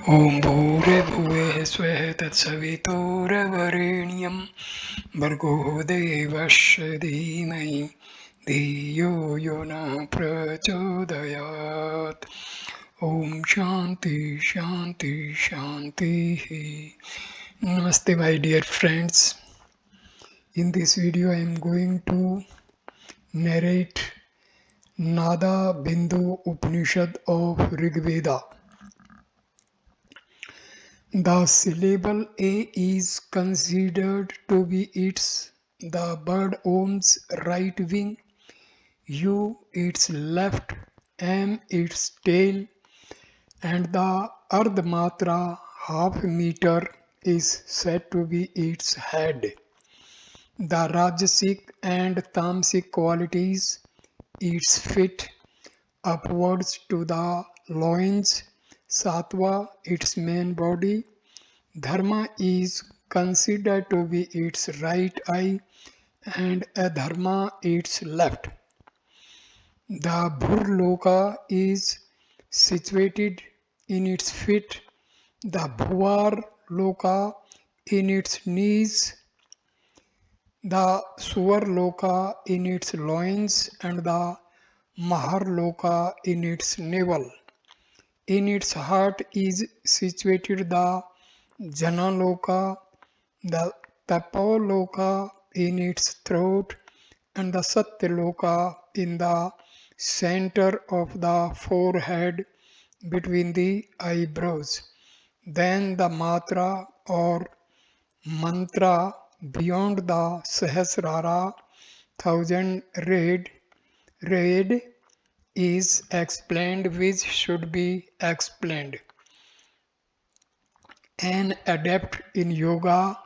ॐ भूर्भुवः स्वः तत्सवितुर्वरेण्यं भर्गो देवस्य धीमहि धियो यो नः प्रचोदयात्. ॐ शान्ति शान्ति शान्तिः. Namaste my dear friends. In this video I am going to narrate Nada Bindu Upanishad of Rigveda. The syllable A is considered to be the bird Om's right wing, U its left, M its tail, and the Ardhamatra half meter is said to be its head. The Rajasic and Tamasic qualities its feet upwards to the loins, Sattva its main body, Dharma is considered to be its right eye and Adharma its left. The Bhurloka is situated in its feet, the Bhuvar Loka in its knees, the Suvarloka in its loins, and the Maharloka in its navel. In its heart is situated the Janaloka, the Tapoloka in its throat, and the Satyaloka in the center of the forehead between the eyebrows. Then the Matra or Mantra beyond the Sahasrara, thousand read is explained, which should be explained. An adept in yoga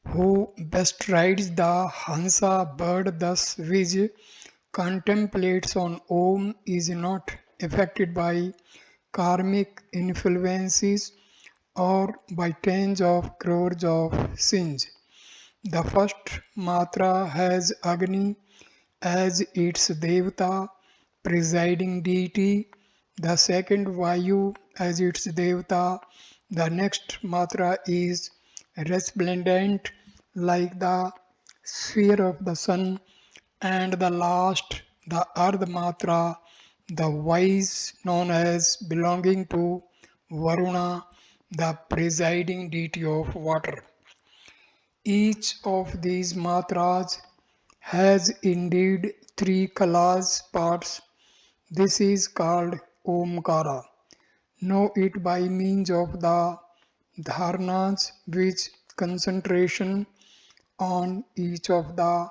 who bestrides the Hansa bird thus which contemplates on Om is not affected by karmic influences or by tens of crores of sins. The first matra has Agni as its Devata, presiding deity, the second Vayu as its Devata, the next matra is resplendent like the sphere of the sun, and the last, the Ardha matra, the wise known as belonging to Varuna, the presiding deity of water. Each of these matras has indeed three kalas parts. This is called Omkara. Know it by means of the dharnas, which concentration on each of the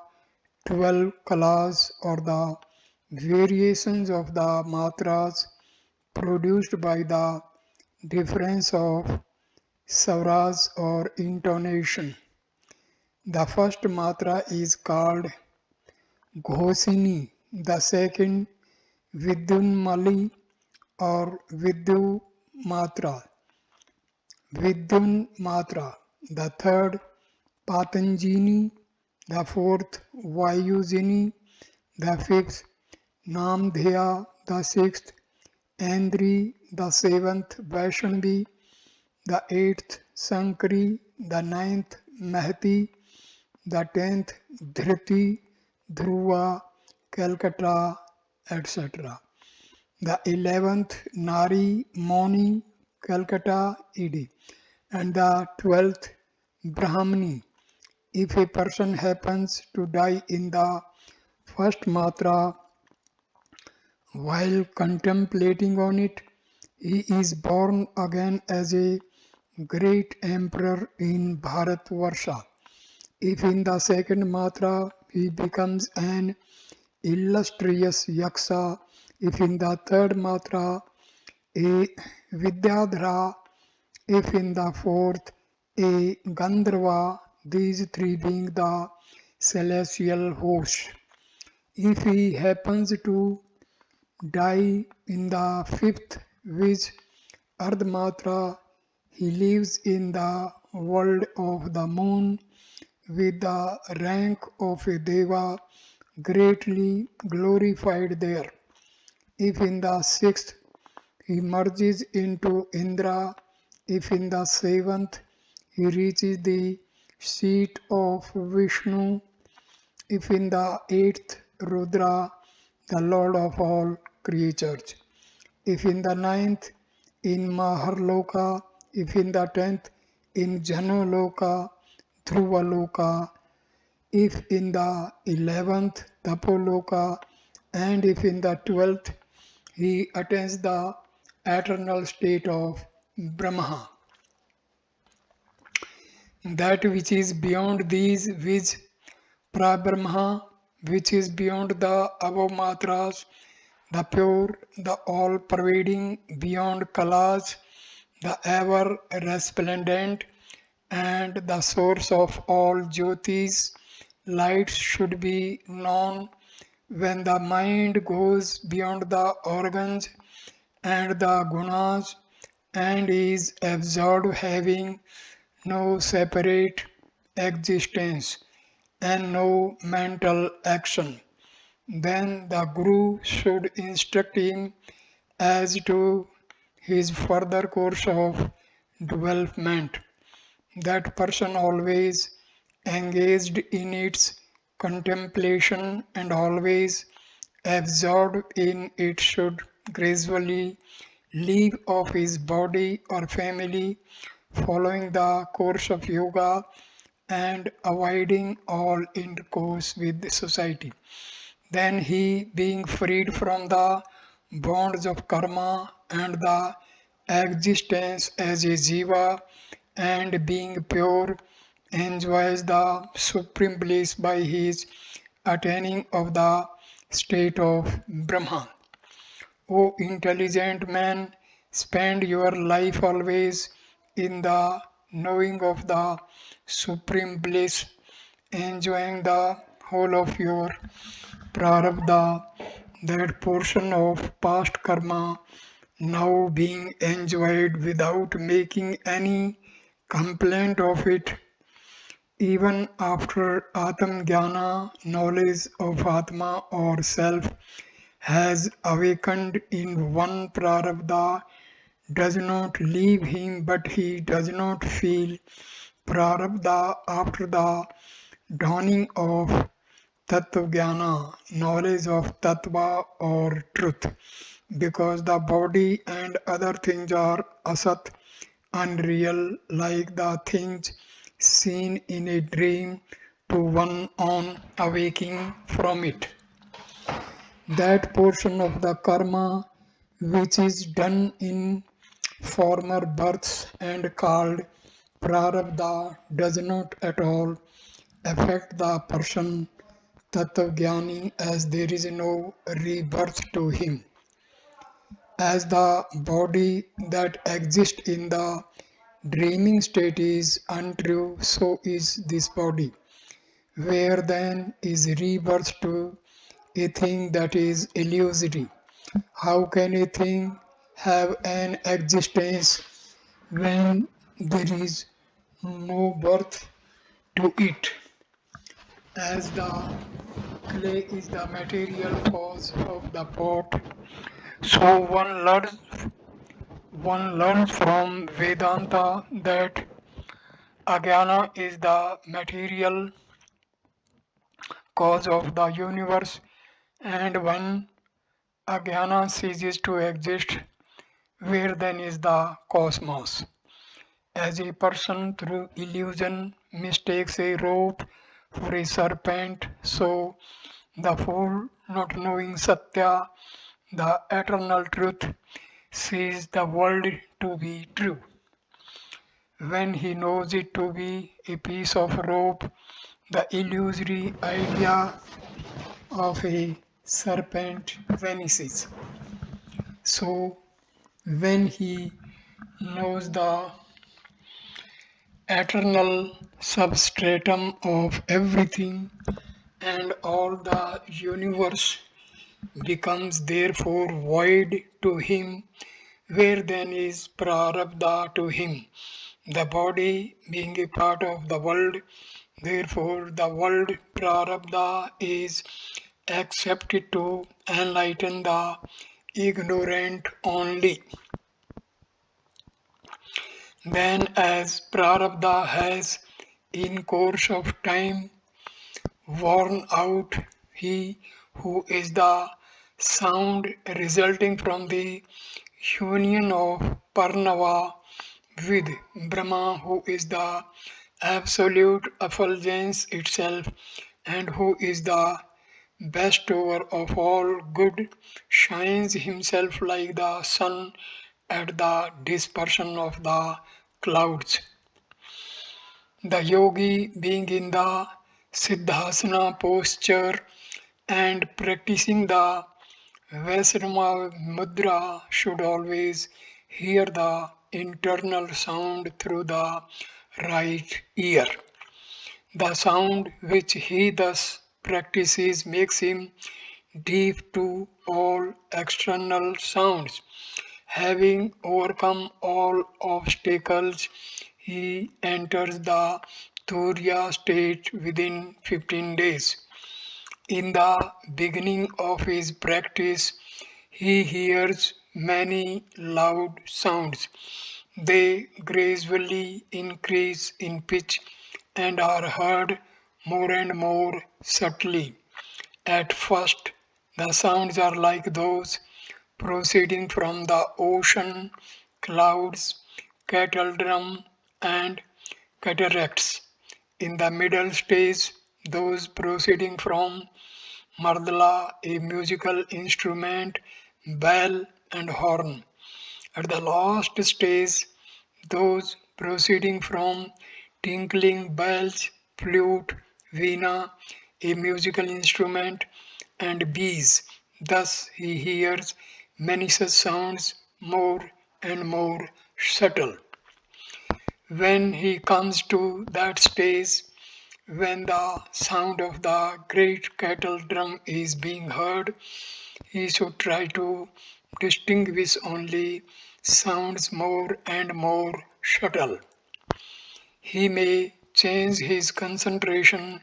12 kalas or the variations of the matras produced by the difference of savras or intonation. The first matra is called Ghosini, the second Vidyunmali or Vidyu Matra, the third Patanjini, the fourth Vayujini, the fifth Namdhya, the sixth Andri, the seventh Vaishnavi, the eighth Sankari, the ninth Mahati, the 10th Dhriti, Dhruva, Calcutta, etc. The 11th Nari, Moni, Calcutta, ED. And the 12th Brahmani. If a person happens to die in the first matra while contemplating on it, he is born again as a great emperor in Bharatvarsha. If in the second matra he becomes an illustrious yaksha, if in the third matra a vidyadhara, if in the fourth a gandharva, these three being the celestial host. If he happens to die in the fifth, which ardhamatra, he lives in the world of the moon with the rank of a deva, greatly glorified there. If in the sixth he merges into Indra, If in the seventh he reaches the seat of Vishnu, if in the eighth Rudra, the Lord of all creatures, if in the ninth in Maharloka, if in the 10th in Janaloka, Dhruvaloka, if in the 11th Tapoloka, and if in the 12th he attains the eternal state of Brahma. That which is beyond these, which Prabrahma, which is beyond the above matras, the pure, the all-pervading, beyond kalas, the ever resplendent, and the source of all jyotis, lights should be known when the mind goes beyond the organs and the gunas and is absorbed, having no separate existence and no mental action. Then the Guru should instruct him as to his further course of development. That person always engaged in its contemplation and always absorbed in it should gradually leave off his body or family, following the course of yoga and avoiding all intercourse with the society. Then he, being freed from the bonds of karma and the existence as a jiva, and being pure, enjoys the supreme bliss by his attaining of the state of Brahma. O intelligent man, spend your life always in the knowing of the supreme bliss, enjoying the whole of your prarabdha, that portion of past karma now being enjoyed without making any complaint of it. Even after Atma Jnana, knowledge of Atma or self has awakened in one prarabdha, does not leave him, but he does not feel prarabdha after the dawning of Tattva knowledge of Tattva or truth, because the body and other things are asat, unreal, like the things seen in a dream to one on awaking from it. That portion of the karma which is done in former births and called prarabdha does not at all affect the person Tattvajnani, as there is no rebirth to him. As the body that exists in the dreaming state is untrue, so is this body. Where then is rebirth to a thing that is illusory? How can a thing have an existence when there is no birth to it? As the clay is the material cause of the pot, so one learns from Vedanta that Ajnana is the material cause of the universe, and when Ajnana ceases to exist, where then is the cosmos? As a person through illusion mistakes a rope for a serpent, so the fool, not knowing Satya, the eternal truth, sees the world to be true. When he knows it to be a piece of rope, the illusory idea of a serpent vanishes. So, when he knows the eternal substratum of everything and all the universe becomes therefore void to him, where then is prarabdha to him? The body being a part of the world, therefore the world prarabdha is accepted to enlighten the ignorant only. Then as Prarabdha has in course of time worn out, he who is the sound resulting from the union of Pranava with Brahma, who is the absolute effulgence itself and who is the bestower of all good, shines himself like the sun at the dispersion of the clouds. The yogi, being in the Siddhasana posture and practicing the Vaisrama mudra, should always hear the internal sound through the right ear. The sound which he thus practices makes him deaf to all external sounds. Having overcome all obstacles, he enters the Turiya state within 15 days. In the beginning of his practice, he hears many loud sounds. They gradually increase in pitch and are heard more and more subtly. At first, the sounds are like those proceeding from the ocean, clouds, cattle drum, and cataracts. In the middle stage, those proceeding from mardala, a musical instrument, bell, and horn. At the last stage, those proceeding from tinkling bells, flute, veena, a musical instrument, and bees. Thus he hears many such sounds more and more subtle. When he comes to that stage, when the sound of the great cattle drum is being heard, he should try to distinguish only sounds more and more subtle. He may change his concentration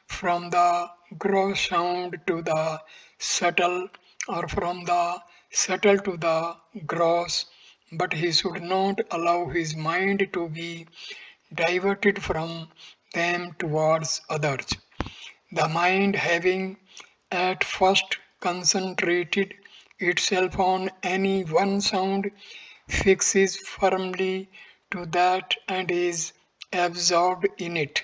from the gross sound to the subtle or from the subtle to the gross, but he should not allow his mind to be diverted from them towards others. The mind, having at first concentrated itself on any one sound, fixes firmly to that and is absorbed in it.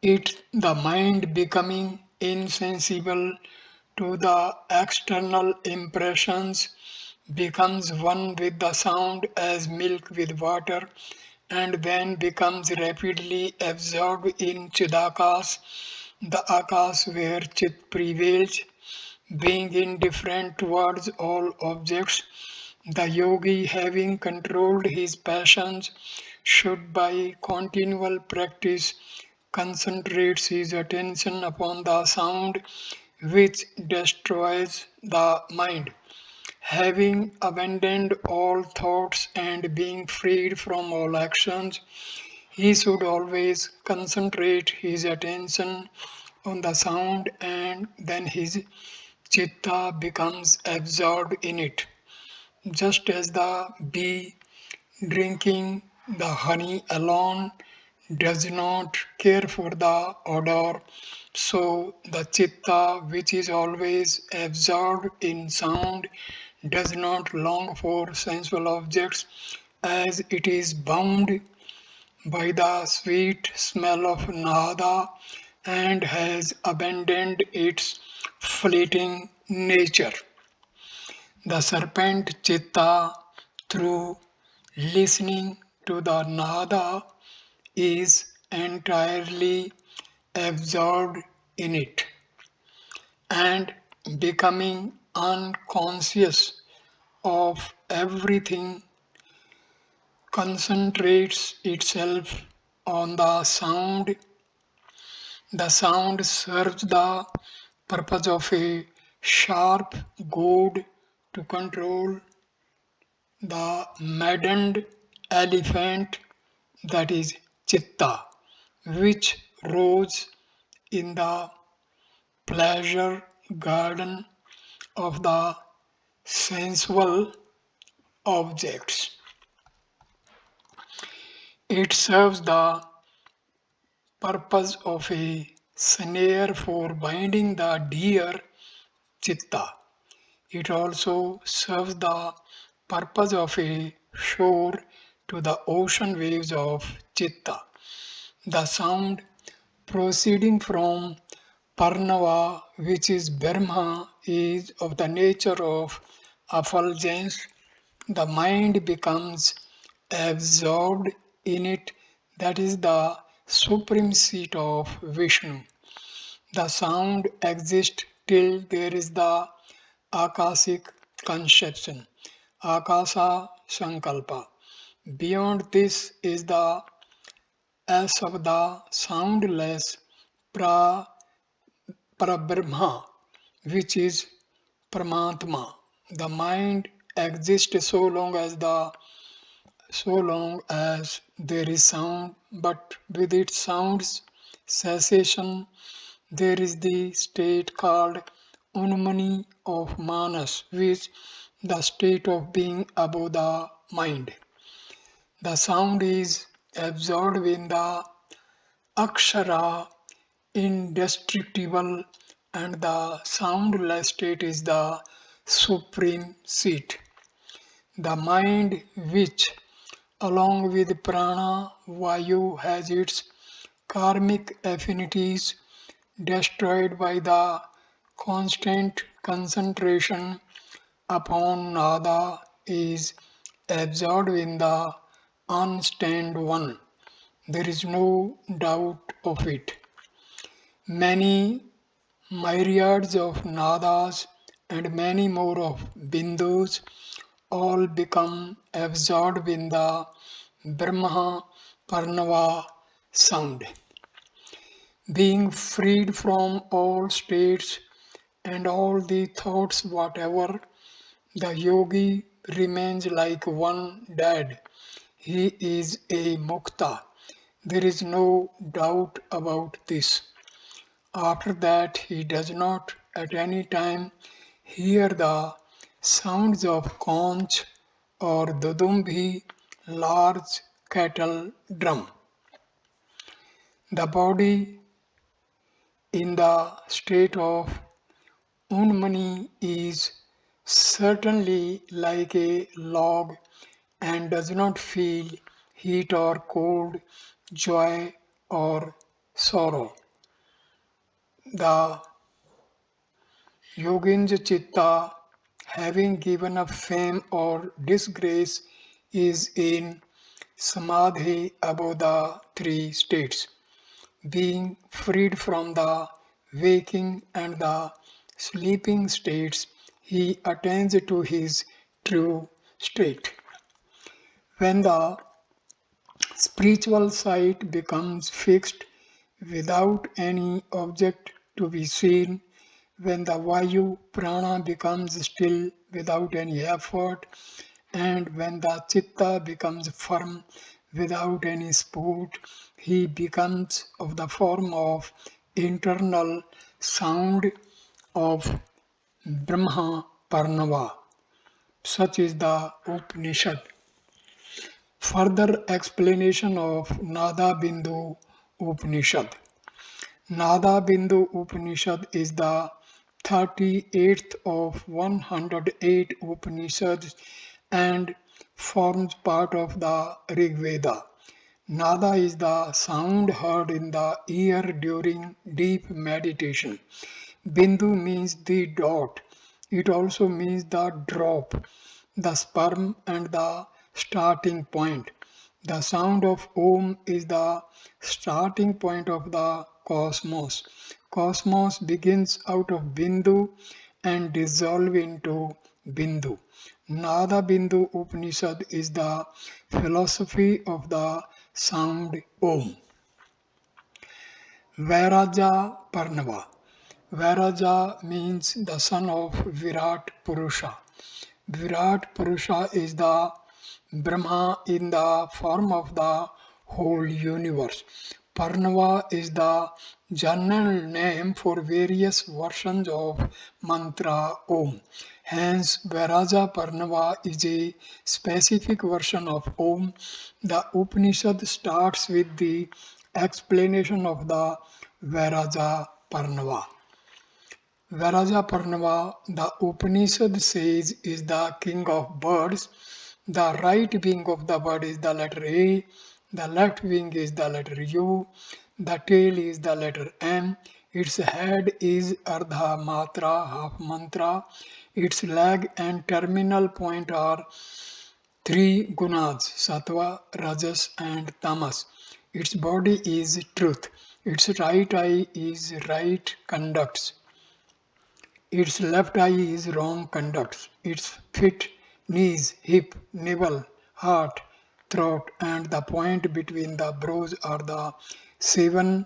The mind becoming insensible to the external impressions becomes one with the sound as milk with water and then becomes rapidly absorbed in Chidakas, the Akas where Chit prevails, being indifferent towards all objects. The yogi, having controlled his passions, should by continual practice concentrates his attention upon the sound which destroys the mind. Having abandoned all thoughts and being freed from all actions, he should always concentrate his attention on the sound and then his chitta becomes absorbed in it. Just as the bee drinking the honey alone does not care for the odor, so the chitta, which is always absorbed in sound, does not long for sensual objects as it is bound by the sweet smell of Naada and has abandoned its fleeting nature. The serpent chitta, through listening to the Nada, is entirely absorbed in it and becoming unconscious of everything concentrates itself on the sound. The sound serves the purpose of a sharp goad to control the maddened elephant, that is chitta, which rose in the pleasure garden of the sensual objects. It serves the purpose of a snare for binding the deer chitta. It also serves the purpose of a shore to the ocean waves of chitta. The sound proceeding from Pranava, which is Brahma, is of the nature of effulgence. The mind becomes absorbed in it. That is the supreme seat of Vishnu. The sound exists till there is the Akasic conception, Akasa Sankalpa. Beyond this is the S of the soundless pra, Parabrahma, which is Paramatma. The mind exists so long as there is sound, but with its sound's cessation, there is the state called Unmani of Manas, which the state of being above the mind. The sound is absorbed in the Akshara, indestructible, and the soundless state is the supreme seat. The mind, which along with prana, vayu, has its karmic affinities destroyed by the constant concentration upon nada, is absorbed in the unstained one. There is no doubt of it. Many myriads of nadas and many more of bindus all become absorbed in the Brahma Pranava sound. Being freed from all states and all the thoughts whatever, the yogi remains like one dead. He is a mukta. There is no doubt about this. After that, he does not at any time hear the sounds of conch or dudumbi, large cattle drum. The body in the state of Unmani is certainly like a log and does not feel heat or cold, joy or sorrow. The Yogin's Chitta, having given up fame or disgrace, is in Samadhi above the three states. Being freed from the waking and the sleeping states, he attains to his true state. When the spiritual sight becomes fixed without any object to be seen, when the Vayu Prana becomes still without any effort, and when the Chitta becomes firm without any sport, he becomes of the form of internal sound of Brahma Pranava. Such is the Upanishad. Further explanation of Nada Bindu Upanishad. Nada Bindu Upanishad is the 38th of 108 Upanishads and forms part of the Rig Veda. Nada is the sound heard in the ear during deep meditation. Bindu means the dot. It also means the drop, the sperm, and the starting point. The sound of Om is the starting point of the cosmos. Cosmos begins out of Bindu and dissolves into Bindu. Nada Bindu Upanishad is the philosophy of the sound Om. Vairaja Parnava. Vairaja means the son of Virat Purusha. Virat Purusha is the Brahma in the form of the whole universe. Pranava is the general name for various versions of mantra Om. Hence, Varaja Pranava is a specific version of Om. The Upanishad starts with the explanation of the Varaja Pranava. Varaja Pranava, the Upanishad says, is the king of birds. The right wing of the bird is the letter A, the left wing is the letter U, the tail is the letter M, its head is Ardha Matra, half mantra, its leg and terminal point are three gunas, Sattva, Rajas and Tamas. Its body is truth. Its right eye is right conducts. Its left eye is wrong conducts. Its feet, knees, hip, navel, heart, throat, and the point between the brows are the seven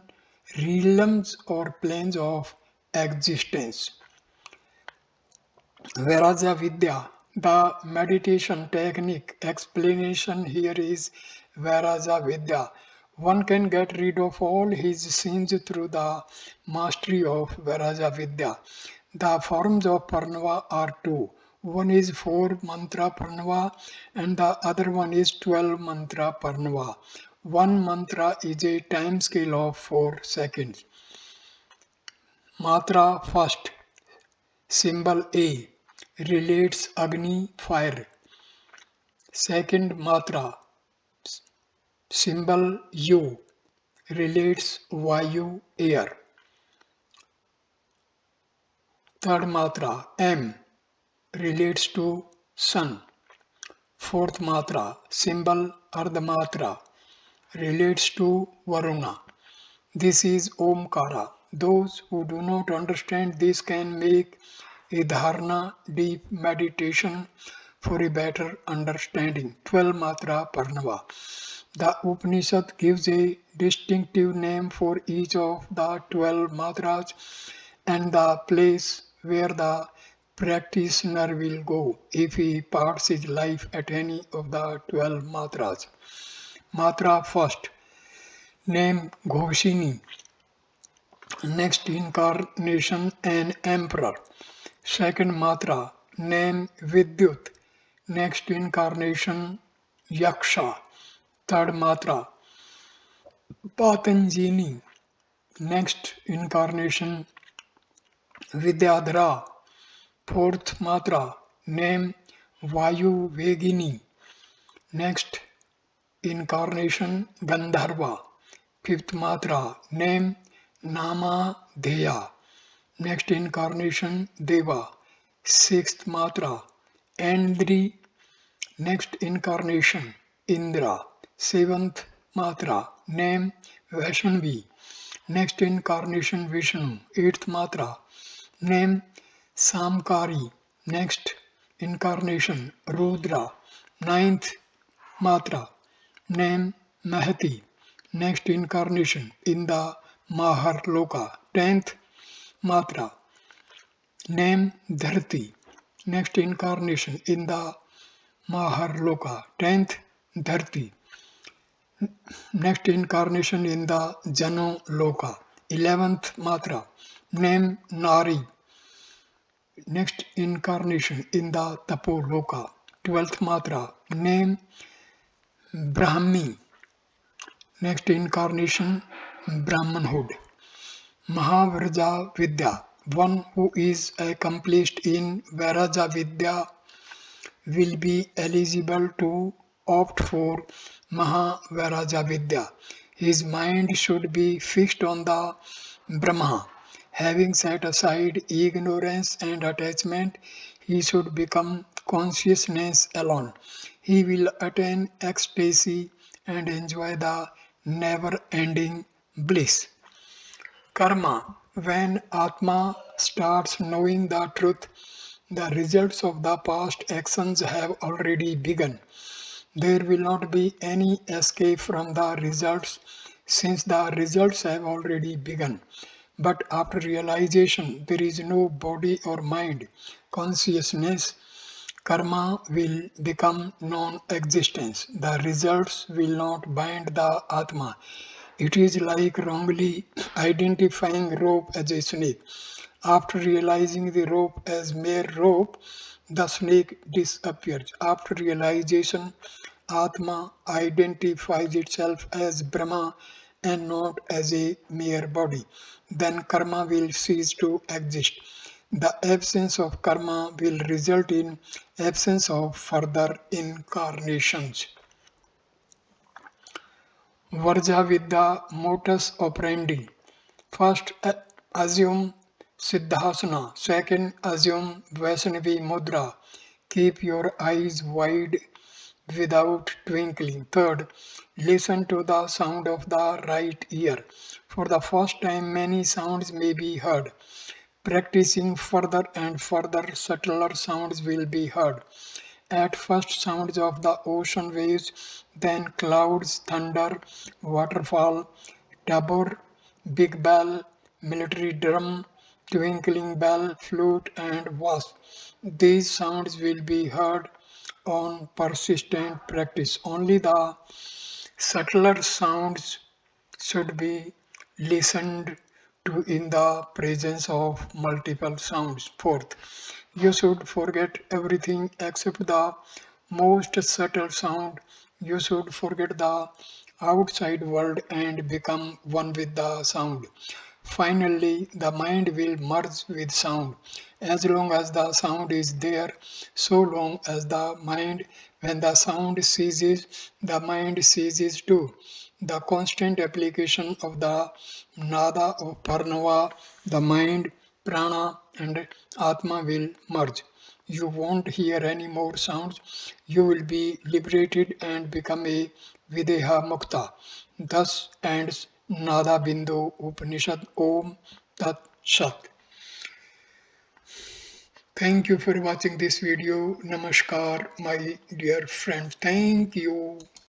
realms or planes of existence. Viraja Vidya, the meditation technique explanation here is Viraja Vidya. One can get rid of all his sins through the mastery of Viraja Vidya. The forms of Pranava are two. One is 4 mantra Pranava and the other one is 12 mantra Pranava. One mantra is a time scale of 4 seconds. Matra first, symbol A, relates Agni, fire. Second matra, symbol U, relates Vayu, air. Third matra, M, relates to sun. Fourth matra, symbol Ardhamatra, relates to Varuna. This is Omkara. Those who do not understand this can make a dharana, deep meditation for a better understanding. 12 Matra Parnava. The Upanishad gives a distinctive name for each of the 12 matras and the place where the practitioner will go if he parts his life at any of the 12 matras. Matra first, name Ghoshini. Next incarnation, an emperor. Second matra, name Vidyut. Next incarnation, Yaksha. Third matra, Patanjini. Next incarnation, Vidyadhara. Fourth matra, name Vayu Vegini. Next incarnation, Gandharva. Fifth matra, name Nama Dheya. Next incarnation, Deva. Sixth matra, Andri. Next incarnation, Indra. Seventh matra, name Vaishnavi. Next incarnation, Vishnu. Eighth matra, name Samkari. Next incarnation, Rudra. Ninth matra, name Mahati. Next incarnation, in the Maharloka. 10th matra, name Dharti. Next incarnation, in the Maharloka. 10th Dharti. Next incarnation, in the Jano Loka. 11th matra, name Nari. Next incarnation, in the Tapo Loka. 12th matra, name Brahmi. Next incarnation, Brahmanhood. Mahavraja Vidya. One who is accomplished in Varaja Vidya will be eligible to opt for Mahavaraja Vidya. His mind should be fixed on the Brahma. Having set aside ignorance and attachment, he should become consciousness alone. He will attain ecstasy and enjoy the never-ending bliss. Karma. When Atma starts knowing the truth, the results of the past actions have already begun. There will not be any escape from the results since the results have already begun. But after realization, there is no body or mind. Consciousness, karma will become non-existence. The results will not bind the Atma. It is like wrongly identifying rope as a snake. After realizing the rope as mere rope, The snake disappears. After realization, Atma identifies itself as Brahma and not as a mere body. Then karma will cease to exist. The absence of karma will result in absence of further incarnations. Varja with the modus operandi. First, assume Siddhasana. Second, assume Vaishnavi Mudra. Keep your eyes wide without twinkling. Third, listen to the sound of the right ear. For the first time, many sounds may be heard. Practicing further and further, subtler sounds will be heard. At first, sounds of the ocean waves, then clouds, thunder, waterfall, tabor, big bell, military drum, twinkling bell, flute, and wasp. These sounds will be heard on persistent practice. Only the subtler sounds should be listened to in the presence of multiple sounds. Fourth, you should forget everything except the most subtle sound. You should forget the outside world and become one with the sound. Finally, the mind will merge with sound. As long as the sound is there, so long as the mind, when the sound ceases, the mind ceases too. The constant application of the nada of Pranava, the mind, prana, and atma will merge. You won't hear any more sounds. You will be liberated and become a Videha Mukta. Thus ends Nada Bindu Upanishad Om Tat Sat. Thank you for watching this video. Namaskar, my dear friends. Thank you.